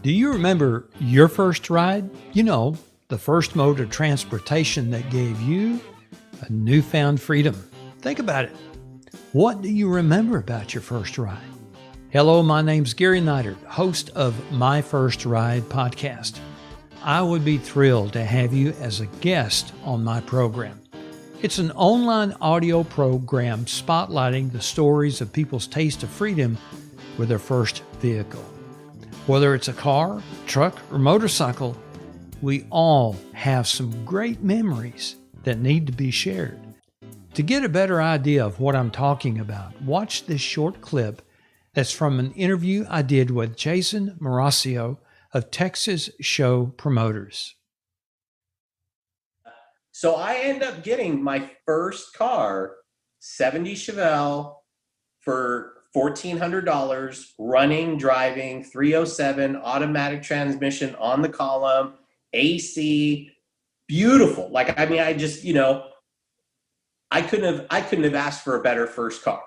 Do you remember your first ride? You know, the first mode of transportation that gave you a newfound freedom. Think about it. What do you remember about your first ride? Hello, my name's Gary Neidert, host of My First Ride podcast. I would be thrilled to have you as a guest on my program. It's an online audio program spotlighting the stories of people's taste of freedom with their first vehicle. Whether it's a car, truck, or motorcycle, we all have some great memories that need to be shared. To get a better idea of what I'm talking about, watch this short clip that's from an interview I did with Jason Mauricio of Texas Show Promoters. So I end up getting my first car, 70 Chevelle, for $1,400, running, driving, 307, automatic transmission on the column, AC, beautiful. I just, I couldn't have asked for a better first car.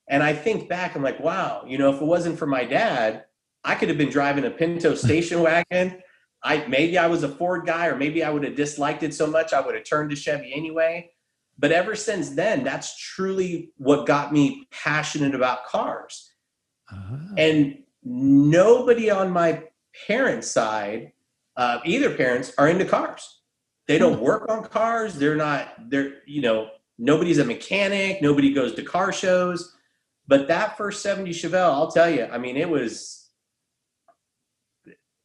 And I think back, I'm like, wow, if it wasn't for my dad, I could have been driving a Pinto station wagon. Maybe I was a Ford guy, or maybe I would have disliked it so much I would have turned to Chevy anyway. But ever since then, that's truly what got me passionate about cars. And nobody on my parents' side, either parents, are into cars. They don't work on cars. Nobody's a mechanic. Nobody goes to car shows. But that first 70 Chevelle, I'll tell you,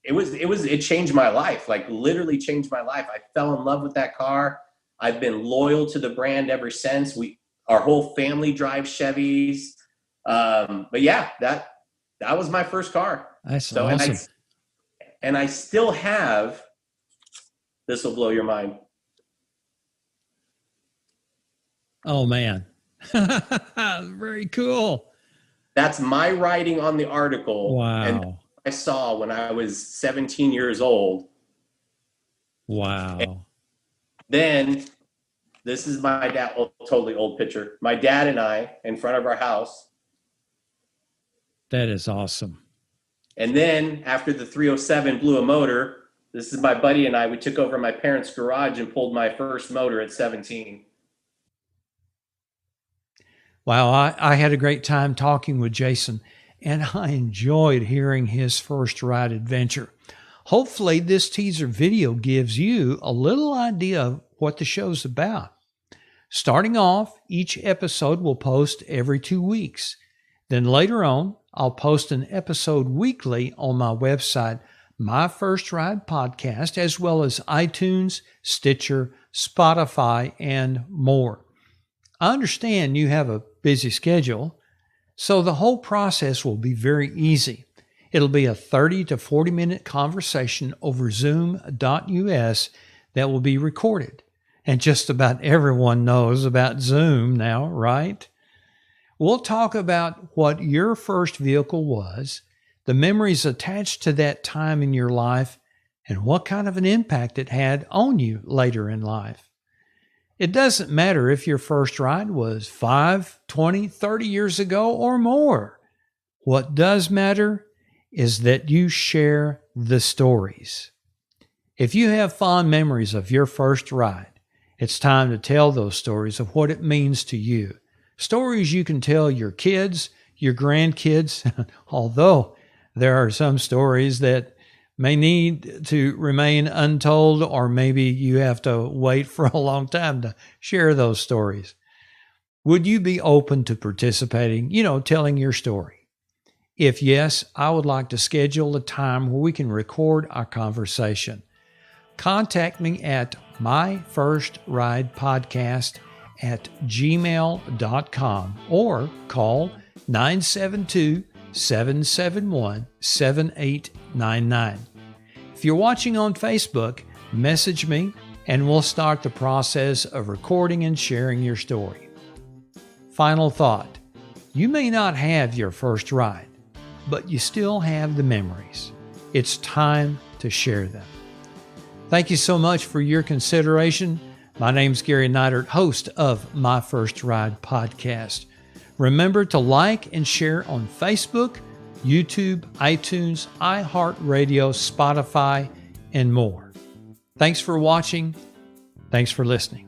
it changed my life, literally changed my life. I fell in love with that car. I've been loyal to the brand ever since. Our whole family drives Chevys. But yeah, that was my first car. That's awesome. And I still have, this will blow your mind. Oh man. Very cool. That's my writing on the article. Wow. And I saw when I was 17 years old. Wow. And then this is my dad, totally old picture. My dad and I in front of our house. That is awesome. And then after the 307 blew a motor, this is my buddy and I, we took over my parents' garage and pulled my first motor at 17. Wow, I had a great time talking with Jason, and I enjoyed hearing his first ride adventure. Hopefully, this teaser video gives you a little idea of what the show's about. Starting off, each episode will post every 2 weeks. Then later on, I'll post an episode weekly on my website, My First Ride Podcast, as well as iTunes, Stitcher, Spotify, and more. I understand you have a busy schedule, so the whole process will be very easy. It'll be a 30 to 40 minute conversation over Zoom.us that will be recorded. And just about everyone knows about Zoom now, right? We'll talk about what your first vehicle was, the memories attached to that time in your life, and what kind of an impact it had on you later in life. It doesn't matter if your first ride was 5, 20, 30 years ago or more. What does matter is that you share the stories. If you have fond memories of your first ride, it's time to tell those stories of what it means to you. Stories you can tell your kids, your grandkids, although there are some stories that may need to remain untold, or maybe you have to wait for a long time to share those stories. Would you be open to participating, telling your story? If yes, I would like to schedule a time where we can record our conversation. Contact me at myfirstridepodcast@gmail.com or call 972-771-7899. If you're watching on Facebook, message me and we'll start the process of recording and sharing your story. Final thought, you may not have your first ride, but you still have the memories. It's time to share them. Thank you so much for your consideration. My name's Gary Neidert, host of My First Ride podcast. Remember to like and share on Facebook, YouTube, iTunes, iHeartRadio, Spotify, and more. Thanks for watching. Thanks for listening.